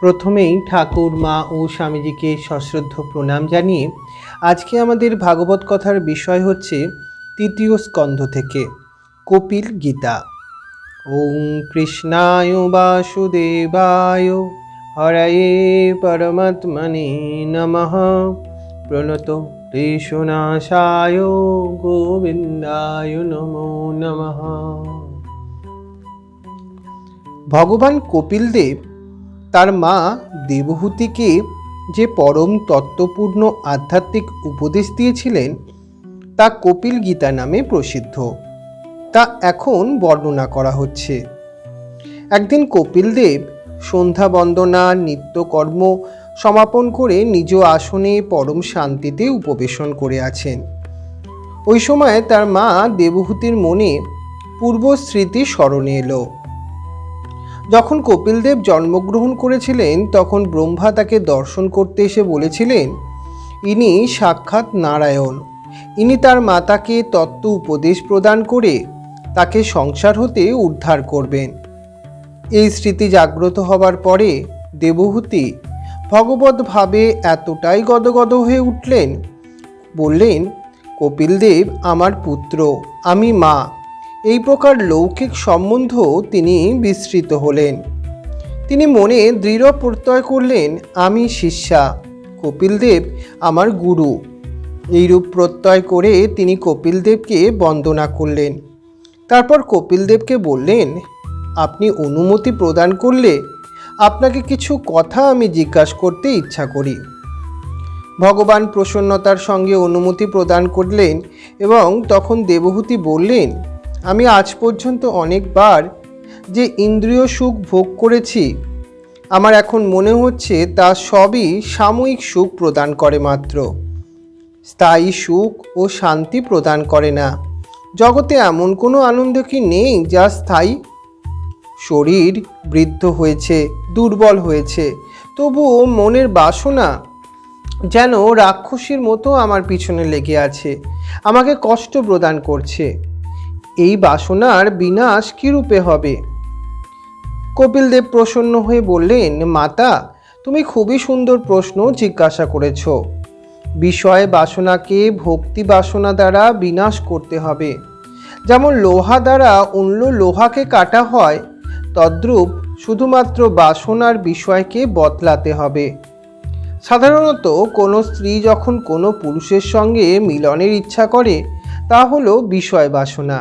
প্রথমেই ঠাকুর মা ও স্বামীজিকে সশ্রদ্ধ প্রণাম জানিয়ে আজকে আমাদের ভাগবত কথার বিষয় হচ্ছে তৃতীয় স্কন্ধ থেকে কপিল গীতা। ওং কৃষ্ণায় বাসুদেবায় হরয়ে পরমাত্মনে নমঃ। প্রণত ক্লেশনাশায় গোবিন্দায় নমো নমঃ। ভগবান কপিলদেব তার মা দেবহূতিকে যে পরম তত্ত্বপূর্ণ আধ্যাত্মিক উপদেশ দিয়েছিলেন তা কপিল গীতা নামে প্রসিদ্ধ। তা এখন বর্ণনা করা হচ্ছে। একদিন কপিলদেব সন্ধ্যা বন্দনা নিত্যকর্ম সমাপন করে নিজ আসনে পরম শান্তিতে উপবেশন করে আছেন। ওই সময় তার মা দেবহূতির মনে পূর্ব স্মৃতি স্মরণে এলো। যখন কপিলদেব জন্মগ্রহণ করেছিলেন তখন ব্রহ্মা তাকে দর্শন করতে এসে বলেছিলেন, ইনি সাক্ষাৎ নারায়ণ। ইনি তার মাতাকে তত্ত্ব উপদেশ প্রদান করে তাকে সংসার হতে উদ্ধার করবেন। এই স্মৃতি জাগ্রত হবার পরে দেবহূতি ভগবত ভাবে এতটাই গদগদ হয়ে উঠলেন, বললেন, কপিলদেব আমার পুত্র, আমি মা। এই প্রকার লৌকিক সম্বন্ধ তিনি বিস্মৃত হলেন। তিনি মনে দৃঢ় প্রত্যয় করলেন, আমি শিষ্যা, কপিলদেব আমার গুরু। এইরূপ প্রত্যয় করে তিনি কপিলদেবকে বন্দনা করলেন। তারপর কপিলদেবকে বললেন, আপনি অনুমতি প্রদান করলে আপনাকে কিছু কথা আমি জিজ্ঞাসা করতে ইচ্ছা করি। ভগবান প্রসন্নতার সঙ্গে অনুমতি প্রদান করলেন এবং তখন দেবহূতি বললেন, আমি আজ পর্যন্ত অনেকবার যে ইন্দ্রিয় সুখ ভোগ করেছি, আমার এখন মনে হচ্ছে তা সবই সাময়িক সুখ প্রদান করে মাত্র, স্থায়ী সুখ ও শান্তি প্রদান করে না। জগতে এমন কোনো আনন্দ কি নেই যা স্থায়ী? শরীর বৃদ্ধ হয়েছে, দুর্বল হয়েছে, তবুও মনের বাসনা যেন রাক্ষসীর মতো আমার পিছনে লেগে আছে, আমাকে কষ্ট প্রদান করছে। এই বাসনার বিনাশ কী রূপে হবে? কপিলদেব প্রসন্ন হয়ে বললেন, মাতা, তুমি খুবই সুন্দর প্রশ্ন জিজ্ঞাসা করেছ। বিষয় বাসনাকে ভক্তি বাসনা দ্বারা বিনাশ করতে হবে। যেমন লোহা দ্বারা অন্য লোহাকে কাটা হয়, তদ্রূপ শুধুমাত্র বাসনার বিষয়কে বদলাতে হবে। সাধারণত কোনো স্ত্রী যখন কোনো পুরুষের সঙ্গে মিলনের ইচ্ছা করে তা হলো বিষয় বাসনা,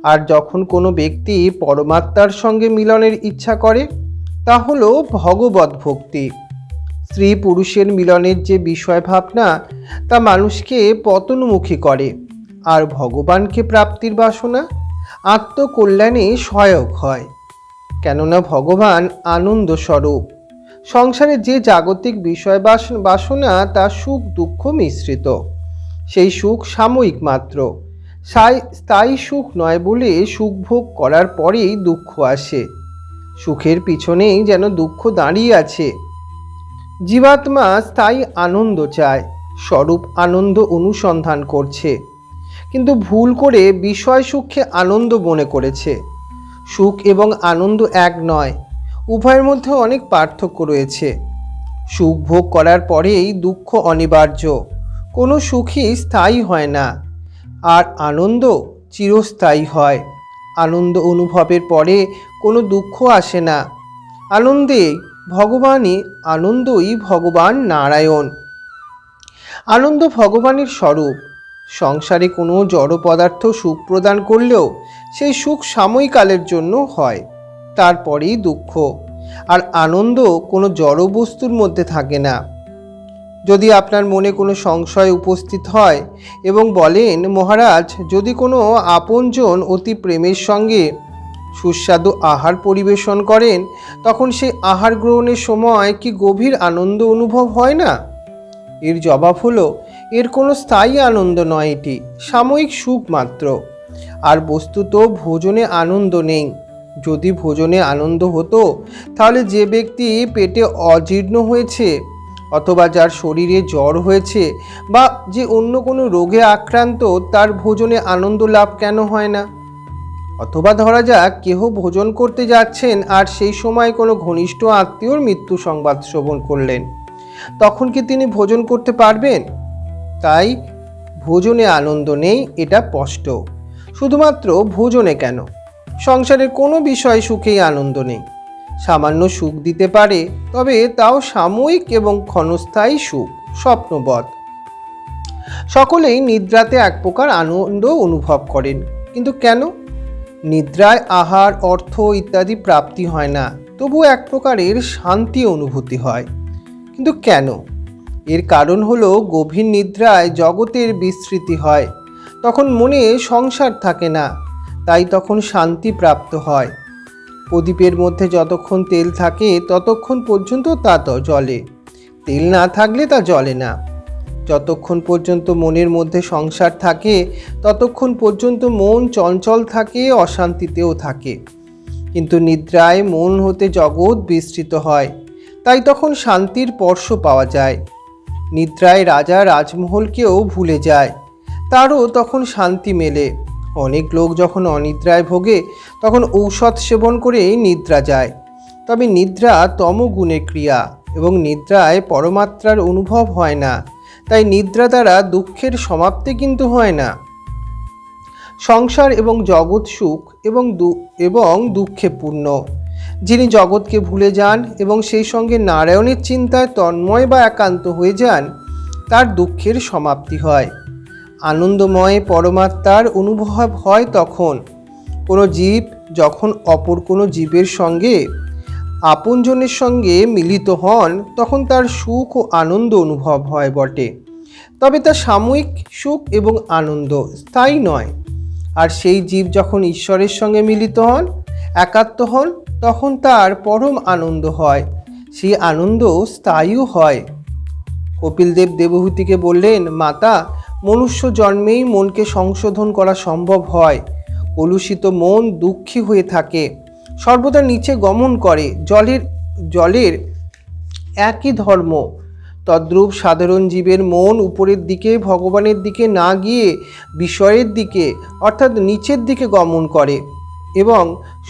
আর যখন কোনো ব্যক্তি পরমাত্মার সঙ্গে মিলনের ইচ্ছা করে তা হলো ভগবত ভক্তি। স্ত্রী পুরুষের মিলনের যে বিষয় ভাবনা তা মানুষকে পতনমুখী করে, আর ভগবানকে প্রাপ্তির বাসনা আত্মকল্যাণে সহায়ক হয়। কেননা ভগবান আনন্দ স্বরূপ। সংসারে যে জাগতিক বিষয় বাসনা তা সুখ দুঃখ মিশ্রিত, সেই সুখ সাময়িক মাত্র, স্থায়ী সুখ নয় বলে সুখ ভোগ করার পরেই দুঃখ আসে। সুখের পিছনেই যেন দুঃখ দাঁড়িয়ে আছে। জীবাত্মা স্থায়ী আনন্দ চায়, স্বরূপ আনন্দ অনুসন্ধান করছে, কিন্তু ভুল করে বিষয় সুখকে আনন্দ মনে করেছে। সুখ এবং আনন্দ এক নয়, উভয়ের মধ্যে অনেক পার্থক্য রয়েছে। সুখ ভোগ করার পরেই দুঃখ অনিবার্য। কোনো সুখই স্থায়ী হয় না, আর আনন্দ চিরস্থায়ী হয়। আনন্দ অনুভবের পরে কোনো দুঃখ আসে না। আনন্দই ভগবান নারায়ণ। আনন্দ ভগবানের স্বরূপ। সংসারে কোনো জড় পদার্থ সুখ প্রদান করলেও সেই সুখ সাময়িককালের জন্য হয়, তারপরেই দুঃখ। আর আনন্দ কোনো জড় বস্তুর মধ্যে থাকে না। যদি আপনার মনে কোনো সংশয় উপস্থিত হয় এবং বলেন, মহারাজ, যদি কোনো আপনজন অতি প্রেমের সঙ্গে সুস্বাদু আহার পরিবেশন করেন, তখন সেই আহার গ্রহণের সময় কি গভীর আনন্দ অনুভব হয় না? এর জবাব হলো, এর কোনো স্থায়ী আনন্দ নয়, এটি সাময়িক সুখ মাত্র। আর বস্তুত ভোজনে আনন্দ নেই। যদি ভোজনে আনন্দ হতো তাহলে যে ব্যক্তি পেটে অজীর্ণ হয়েছে, অথবা যার শরীরে জ্বর হয়েছে, বা যে অন্য কোনো রোগে আক্রান্ত, তার ভোজনে আনন্দ লাভ কেন হয় না? অথবা ধরা যাক কেহ ভোজন করতে যাচ্ছেন আর সেই সময় কোনো ঘনিষ্ঠ আত্মীয়র মৃত্যু সংবাদ শ্রবণ করলেন, তখন কি তিনি ভোজন করতে পারবেন? তাই ভোজনে আনন্দ নেই, এটা স্পষ্ট। শুধুমাত্র ভোজনে কেন, সংসারের কোনো বিষয় সুখেই আনন্দ নেই। সামান্য সুখ দিতে পারে, তবে তাও সাময়িক এবং ক্ষণস্থায়ী সুখ, স্বপ্নবৎ। সকলেই নিদ্রাতে এক প্রকার আনন্দ অনুভব করেন, কিন্তু কেন? নিদ্রায় আহার, অর্থ ইত্যাদি প্রাপ্তি হয় না, তবু এক প্রকারের শান্তি অনুভূতি হয়। কিন্তু কেন? এর কারণ হলো গভীর নিদ্রায় জগতের বিস্মৃতি হয়, তখন মনে সংসার থাকে না, তাই তখন শান্তি প্রাপ্ত হয়। প্রদীপের মধ্যে যতক্ষণ তেল থাকে ততক্ষণ পর্যন্ত তা জ্বলে, তেল না থাকলে তা জ্বলে না। যতক্ষণ পর্যন্ত মনের মধ্যে সংসার থাকে ততক্ষণ পর্যন্ত মন চঞ্চল থাকে, অশান্তিতেও থাকে। কিন্তু নিদ্রায় মন হতে জগৎ বিস্তৃত হয়, তাই তখন শান্তির স্পর্শ পাওয়া যায়। নিদ্রায় রাজা রাজমহলকেও ভুলে যায়, তারও তখন শান্তি মেলে। অনেক লোক যখন অনিদ্রায় ভোগে তখন ঔষধ সেবন করেই নিদ্রা যায়, তবে নিদ্রা তমগুণের ক্রিয়া এবং নিদ্রায় পরমাত্রার অনুভব হয় না, তাই নিদ্রা দ্বারা দুঃখের সমাপ্তি কিন্তু হয় না। সংসার এবং জগৎ সুখ এবং দুঃখে পূর্ণ। যিনি জগৎকে ভুলে যান এবং সেই সঙ্গে নারায়ণের চিন্তায় তন্ময় বা একান্ত হয়ে যান, তার দুঃখের সমাপ্তি হয়। আনন্দময় পরমাত্মার অনুভব হয় তখন। কোনো জীব যখন অপর কোনো জীবের সঙ্গে আপনজনের সঙ্গে মিলিত হন, তখন তার সুখ ও আনন্দ অনুভব হয় বটে, তবে তা সাময়িক সুখ এবং আনন্দ, স্থায়ী নয়। আর সেই জীব যখন ঈশ্বরের সঙ্গে মিলিত হন, একাত্ম হন, তখন তার পরম আনন্দ হয়, সেই আনন্দ স্থায়ীও হয়। কপিলদেব দেবহূতিকে বললেন, মাতা, মনুষ্য জন্মেই মনকে সংশোধন করা সম্ভব হয়। কলুষিত মন দুঃখী হয়ে থাকে, সর্বদা নিচে গমন করে। জলের একই ধর্ম। তদ্রূপ সাধারণ জীবের মন উপরের দিকে, ভগবানের দিকে না গিয়ে বিষয়ের দিকে অর্থাৎ নিচের দিকে গমন করে এবং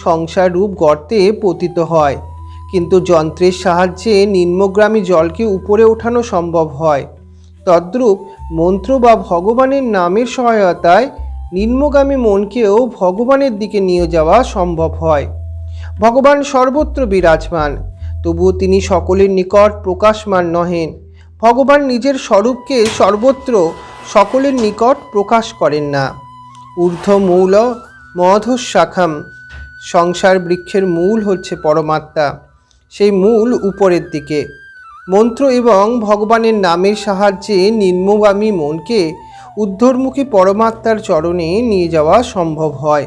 সংসার রূপ গর্তে পতিত হয়। কিন্তু যন্ত্রের সাহায্যে নিম্নগামী জলকে উপরে ওঠানো সম্ভব হয়। তদ্রূপ মন্ত্র বা ভগবানের নামের সহায়তায় নিম্নগামী মনকেও ভগবানের দিকে নিয়ে যাওয়া সম্ভব হয়। ভগবান সর্বত্র বিরাজমান, তবুও তিনি সকলের নিকট প্রকাশমান নহেন। ভগবান নিজের স্বরূপকে সর্বত্র সকলের নিকট প্রকাশ করেন না। ঊর্ধ্বমূল মধুশাখাম, সংসার বৃক্ষের মূল হচ্ছে পরমাত্মা, সেই মূল উপরের দিকে। মন্ত্র এবং ভগবানের নামের সাহায্যে নিম্নগামী মনকে ঊর্ধ্বমুখী পরমাত্মার চরণে নিয়ে যাওয়া সম্ভব হয়।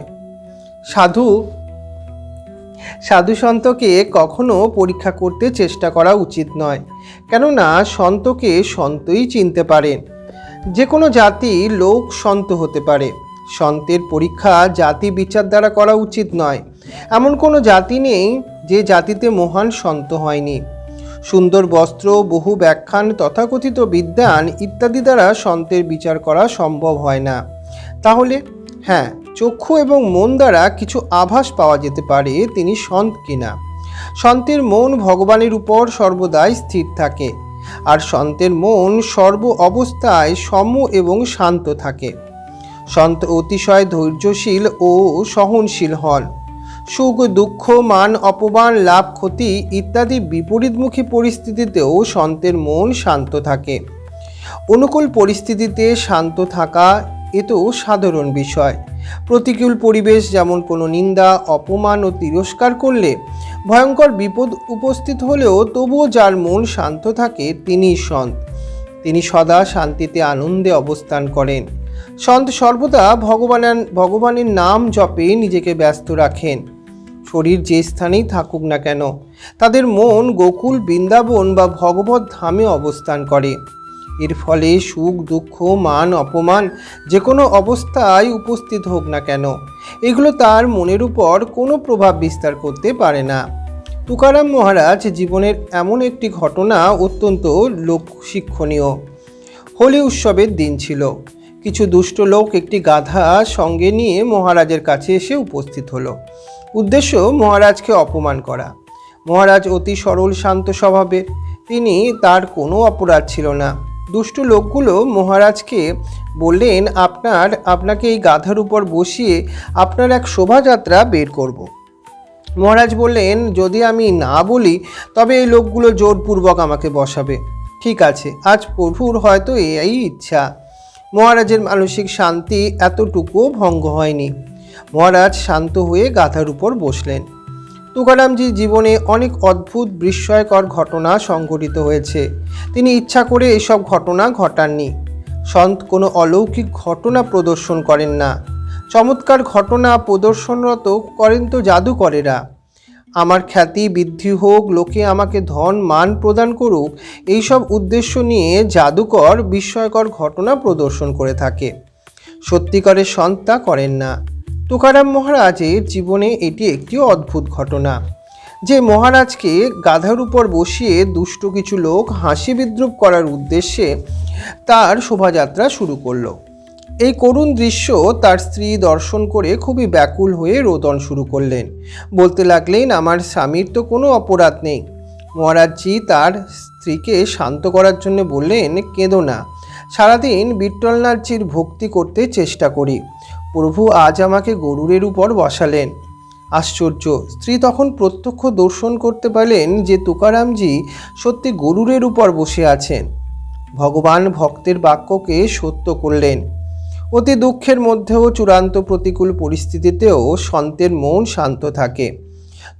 সাধু সন্তকে কখনো পরীক্ষা করতে চেষ্টা করা উচিত নয়, কেননা সন্তকে সন্তই চিনতে পারেন। যে কোনো জাতি লোক সন্ত হতে পারে। সন্তের পরীক্ষা জাতি বিচার দ্বারা করা উচিত নয়। এমন কোনো জাতি নেই যে জাতিতে মহান সন্ত হয়নি। সুন্দর বস্ত্র, বহু ব্যাখ্যান, তথাকথিত বিদ্বান ইত্যাদি দ্বারা সন্তের বিচার করা সম্ভব হয় না। তাহলে হ্যাঁ, চক্ষু এবং মন দ্বারা কিছু আভাস পাওয়া যেতে পারে তিনি সন্ত কিনা। সন্তের মন ভগবানের উপর সর্বদাই স্থির থাকে, আর সন্তের মন সর্ব অবস্থায় সম এবং শান্ত থাকে। সন্ত অতিশয় ধৈর্যশীল ও সহনশীল হন। সুখ দুঃখ, মান অপমান, লাভ ক্ষতি ইত্যাদি বিপরীতমুখী পরিস্থিতিতেও সন্তের মন শান্ত থাকে। অনুকূল পরিস্থিতিতে শান্ত থাকা এ তো সাধারণ বিষয়। প্রতিকূল পরিবেশ, যেমন কোনো নিন্দা, অপমান ও তিরস্কার করলে, ভয়ঙ্কর বিপদ উপস্থিত হলেও তবুও যার মন শান্ত থাকে তিনিই সন্ত। তিনি সদা শান্তিতে আনন্দে অবস্থান করেন। সন্ত সর্বদা ভগবানের নাম জপে নিজেকে ব্যস্ত রাখেন। শরীর যে স্থানেই থাকুক না কেন, তাদের মন গোকুল, বৃন্দাবন বা ভগবত ধামে অবস্থান করে। এর ফলে সুখ দুঃখ, মান অপমান যে কোনো অবস্থায় উপস্থিত হোক না কেন, এগুলো তার মনের উপর কোনো প্রভাব বিস্তার করতে পারে না। তুকারাম মহারাজ জীবনের এমন একটি ঘটনা অত্যন্ত লোকশিক্ষণীয়। হোলি উৎসবের দিন ছিল। কিছু দুষ্ট লোক একটি গাধা সঙ্গে নিয়ে মহারাজের কাছে এসে উপস্থিত হলো। উদ্দেশ্য মহারাজকে অপমান করা। মহারাজ অতি সরল শান্ত স্বভাবের, তার কোনো অপরাধ ছিল না। দুষ্ট লোকগুলো মহারাজকে বললেন, আপনাকে এই গাধার উপর বসিয়ে আপনার এক শোভাযাত্রা বের করব। মহারাজ বললেন, যদি আমি না বলি তবে এই লোকগুলো জোরপূর্বক আমাকে বসাবে। ঠিক আছে, আজ প্রভুর হয়তো এই ইচ্ছা। মহারাজের মানসিক শান্তি এতটুকুও ভঙ্গ হয়নি। মহারাজ শান্ত হয়ে গাধার উপর বসলেন। তুকারামজির জীবনে অনেক অদ্ভুত বিস্ময়কর ঘটনা সংঘটিত হয়েছে। তিনি ইচ্ছা করে এসব ঘটনা ঘটাননি। সন্ত কোনো অলৌকিক ঘটনা প্রদর্শন করেন না। চমৎকার ঘটনা প্রদর্শনরত করেন তো জাদুকরেরা। আমার খ্যাতি বৃদ্ধি হোক, লোকে আমাকে ধন মান প্রদান করুক, এইসব উদ্দেশ্য নিয়ে জাদুকর বিস্ময়কর ঘটনা প্রদর্শন করে থাকে। সত্যিকারের সন্ত তা করেন না। তুকারাম মহারাজের জীবনে এটি একটি অদ্ভুত ঘটনা যে মহারাজকে গাধার উপর বসিয়ে দুষ্ট কিছু লোক হাসি বিদ্রুপ করার উদ্দেশ্যে তার শোভাযাত্রা শুরু করলো। এই করুণ দৃশ্য তার স্ত্রী দর্শন করে খুবই ব্যাকুল হয়ে রোদন শুরু করলেন। বলতে লাগলেন, আমার স্বামীর তো কোনো অপরাধ নেই। মহারাজজি তার স্ত্রীকে শান্ত করার জন্য বললেন, কেঁদো না, সারাদিন বিট্ঠলনাথজির ভক্তি করতে চেষ্টা করি। প্রভু আজ আমাকে গরুরের উপর বসালেন। আশ্চর্য! স্ত্রী তখন প্রত্যক্ষ দর্শন করতে পারলেন যে তুকারামজি সত্যি গরুরের উপর বসে আছেন। ভগবান ভক্তের বাক্যকে সত্য করলেন। অতি দুঃখের মধ্যেও চূড়ান্ত প্রতিকূল পরিস্থিতিতেও সন্তের মন শান্ত থাকে।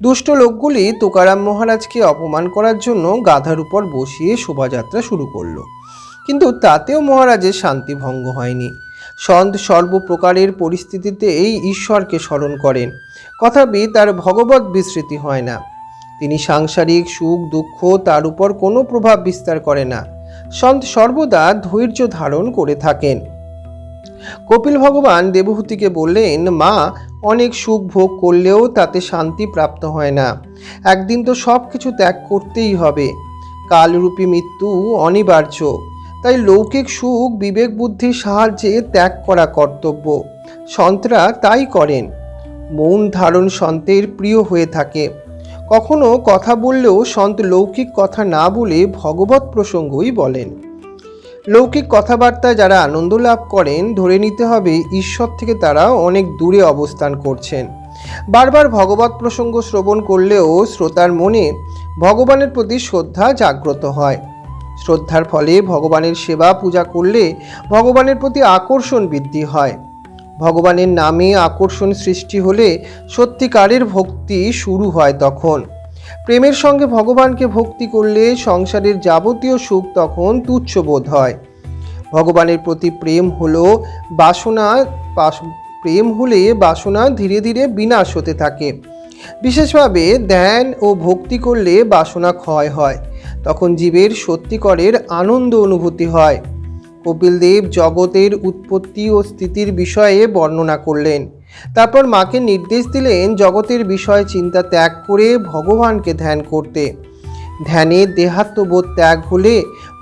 দুষ্ট লোকগুলি তুকারাম মহারাজকে অপমান করার জন্য গাধার উপর বসিয়ে শোভাযাত্রা শুরু করলো, কিন্তু তাতেও মহারাজের শান্তি ভঙ্গ হয়নি। সন্ত সর্বপ্রকারের পরিস্থিতিতেই ঈশ্বরকে স্মরণ করেন, তথাপি তার ভগবত বিস্মৃতি হয় না। তিনি সাংসারিক সুখ দুঃখ তার উপর কোনো প্রভাব বিস্তার করে না। সন্ত সর্বদা ধৈর্য ধারণ করে থাকেন। কপিল ভগবান দেবহূতিকে বললেন, মা, অনেক সুখ ভোগ করলেও তাতে শান্তি প্রাপ্ত হয় না। একদিন তো সব কিছু ত্যাগ করতেই হবে। কালরূপী মৃত্যু অনিবার্য। তাই লৌকিক সুখ বিবেক বুদ্ধির সাহায্যে ত্যাগ করা কর্তব্য। সন্তরা তাই করেন। মৌন ধারণ সন্তের প্রিয় হয়ে থাকে। কখনো কথা বললেও সন্ত লৌকিক কথা না বলে ভগবত প্রসঙ্গই বলেন। লৌকিক কথাবার্তায় যারা আনন্দ লাভ করেন, ধরে নিতে হবে ঈশ্বর থেকে তারা অনেক দূরে অবস্থান করছেন। বারবার ভগবত প্রসঙ্গ শ্রবণ করলেও শ্রোতার মনে ভগবানের প্রতি শ্রদ্ধা জাগ্রত হয়। শ্রদ্ধার ফলে ভগবানের সেবা পূজা করলে ভগবানের প্রতি আকর্ষণ বৃদ্ধি হয়। ভগবানের নামে আকর্ষণ সৃষ্টি হলে সত্যিকারের ভক্তি শুরু হয়। তখন প্রেমের সঙ্গে ভগবানকে ভক্তি করলে সংসারের যাবতীয় সুখ তখন তুচ্ছ বোধ হয়। ভগবানের প্রতি প্রেম হলে বাসনা ধীরে ধীরে বিনাশ হতে থাকে। বিশেষভাবে ধ্যান ও ভক্তি করলে বাসনা ক্ষয় হয়। তখন জীবের সত্যিকারের আনন্দ অনুভূতি হয়। কপিলদেব জগতের উৎপত্তি ও স্থিতির বিষয়ে বর্ণনা করলেন। তারপর মাকে নির্দেশ দিলেন জগতের বিষয় চিন্তা ত্যাগ করে ভগবানকে ধ্যান করতে। ধ্যানে দেহাত্মবোধ ত্যাগ হলে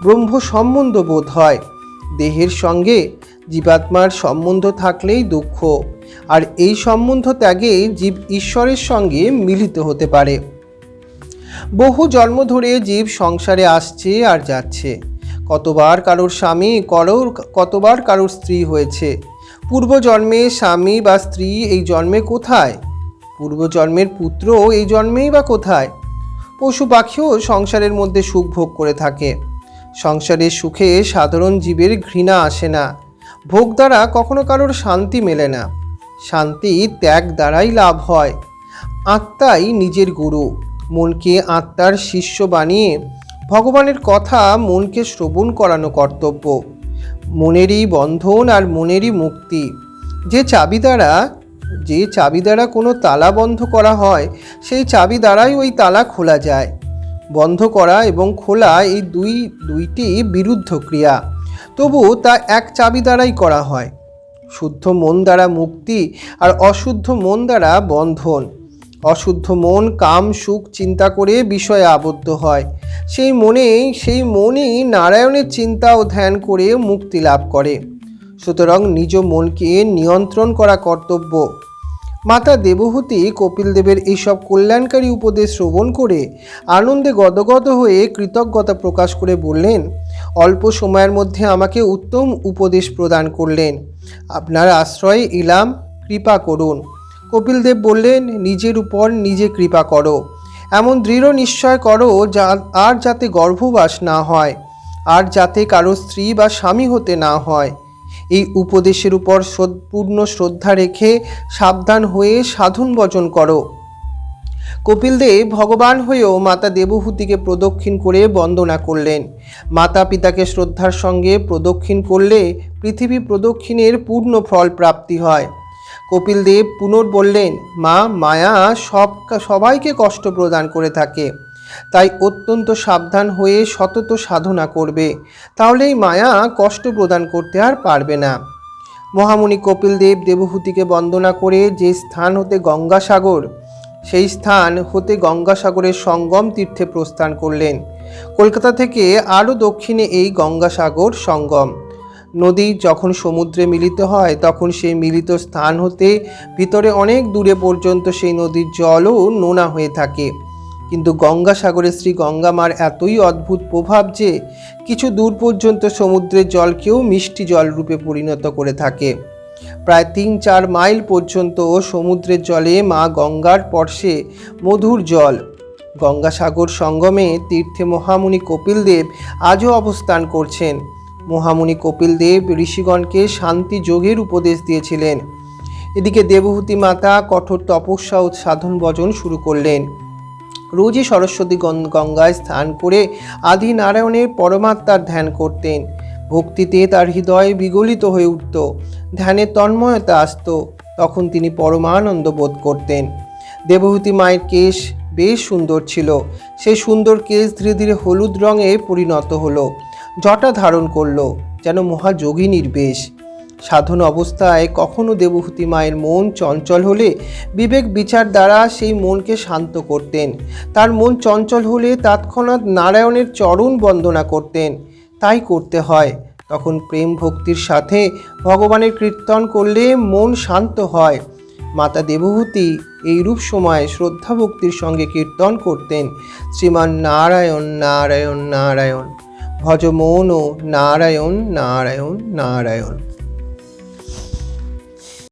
ব্রহ্ম সম্বন্ধ বোধ হয়। দেহের সঙ্গে জীবাত্মার সম্বন্ধ থাকলেই দুঃখ, আর এই সম্বন্ধ ত্যাগে জীব ঈশ্বরের সঙ্গে মিলিত হতে পারে। বহু জন্ম ধরে জীব সংসারে আসছে আর যাচ্ছে। কতবার কারোর স্বামী, কতবার কারোর স্ত্রী হয়েছে। পূর্বজন্মে স্বামী বা স্ত্রী এই জন্মে কোথায়? পূর্বজন্মের পুত্র এই জন্মেই বা কোথায়? পশু পাখিও সংসারের মধ্যে সুখ ভোগ করে থাকে। সংসারের সুখে সাধারণ জীবের ঘৃণা আসে না। ভোগ দ্বারা কখনো কারোর শান্তি মেলে না। শান্তি ত্যাগ দ্বারাই লাভ হয়। আত্মাই নিজের গুরু। মনকে আত্মার শিষ্য বানিয়ে ভগবানের কথা মনকে শ্রবণ করানো কর্তব্য। মনেরই বন্ধন আর মনেরই মুক্তি। যে চাবি দ্বারা কোনো তালা বন্ধ করা হয়, সেই চাবি দ্বারাই ওই তালা খোলা যায়। বন্ধ করা এবং খোলা এই দুইটি বিরুদ্ধ ক্রিয়া, তবু তা এক চাবি দ্বারাই করা হয়। শুদ্ধ মন দ্বারা মুক্তি আর অশুদ্ধ মন দ্বারা বন্ধন। অশুদ্ধ মন কাম সুখ চিন্তা করে বিষয়ে আবদ্ধ হয়। সেই মনই নারায়ণের চিন্তা ও ধ্যান করে মুক্তি লাভ করে। সুতরাং নিজ মনকে নিয়ন্ত্রণ করা কর্তব্য। মাতা দেবহূতি কপিলদেবের এইসব কল্যাণকারী উপদেশ শ্রবণ করে আনন্দে গদগদ হয়ে কৃতজ্ঞতা প্রকাশ করে বললেন, অল্প সময়ের মধ্যে আমাকে উত্তম উপদেশ প্রদান করলেন, আপনার আশ্রয়ে এলাম, কৃপা করুন। কপিলদেব বললেন, নিজের উপর নিজে কৃপা করো, এমন দৃঢ় নিশ্চয় করো আর যাতে গর্ভবাস না হয়, আর যাতে কারো স্ত্রী বা স্বামী হতে না হয়। এই উপদেশের উপর পূর্ণ শ্রদ্ধা রেখে সাবধান হয়ে সাধন ভজন করো। কপিলদেব ভগবান হয়েও মাতা দেবহূতিকে প্রদক্ষিণ করে বন্দনা করলেন। মাতা পিতাকে শ্রদ্ধার সঙ্গে প্রদক্ষিণ করলে পৃথিবী প্রদক্ষিণের পূর্ণ ফল প্রাপ্তি হয়। কপিলদেব পুনর্বললেন, মা মায়া সবাইকে কষ্ট প্রদান করে থাকে, তাই অত্যন্ত সাবধান হয়ে সতত সাধনা করবে, তাহলেই মায়া কষ্ট প্রদান করতে আর পারবে না। মহামুনি কপিলদেব দেবহূতিকে বন্দনা করে যে স্থান হতে গঙ্গাসাগর, সেই স্থান হতে গঙ্গাসাগরের সঙ্গম তীর্থে প্রস্থান করলেন। কলকাতা থেকে আরও দক্ষিণে এই গঙ্গাসাগর সঙ্গম। নদী যখন সমুদ্রে মিলিত হয় তখন সেই মিলিত স্থান হতে ভিতরে অনেক দূরে পর্যন্ত সেই নদীর জলও নোনা হয়ে থাকে, কিন্তু গঙ্গাসাগরে শ্রী গঙ্গা মার এতই অদ্ভুত প্রভাব যে কিছু দূর পর্যন্ত সমুদ্রের জলকেও মিষ্টি জল রূপে পরিণত করে থাকে। প্রায় 3-4 মাইল পর্যন্ত সমুদ্রের জলে মা গঙ্গার স্পর্শে মধুর জল। গঙ্গাসাগর সঙ্গমে তীর্থে মহামুনি কপিলদেব আজও অবস্থান করছেন। মহামুনি কপিলদেব ঋষিগণকে শান্তি যোগের উপদেশ দিয়েছিলেন। এদিকে দেবহূতি মাতা কঠোর তপস্যা ও সাধন ভজন শুরু করলেন। রোজই সরস্বতী গঙ্গায় স্নান করে আদি নারায়ণের পরমাত্মার ধ্যান করতেন। ভক্তিতে তার হৃদয় বিগলিত হয়ে উঠত, ধ্যানে তন্ময়তা আসত, তখন তিনি পরমানন্দ বোধ করতেন। দেবহূতি মায়ের কেশ বেশ সুন্দর ছিল। সেই সুন্দর কেশ ধীরে ধীরে হলুদ রঙে পরিণত হলো, জটা ধারণ করল, যেন মহাযোগিনীর বেশ। সাধন অবস্থায় কখনো দেবহূতি মায়ের মন চঞ্চল হলে বিবেক বিচার দ্বারা সেই মনকে শান্ত করতেন। তার মন চঞ্চল হলে তৎক্ষণাৎ নারায়ণের চরণ বন্দনা করতেন। তাই করতে হয়। তখন প্রেম ভক্তির সাথে ভগবানের কীর্তন করলে মন শান্ত হয়। মাতা দেবহূতি এইরূপ সময় শ্রদ্ধা ভক্তির সঙ্গে কীর্তন করতেন, শ্রীমান নারায়ণ নারায়ণ নারায়ণ, ভজ মন নারায়ণ নারায়ণ নারায়ণ।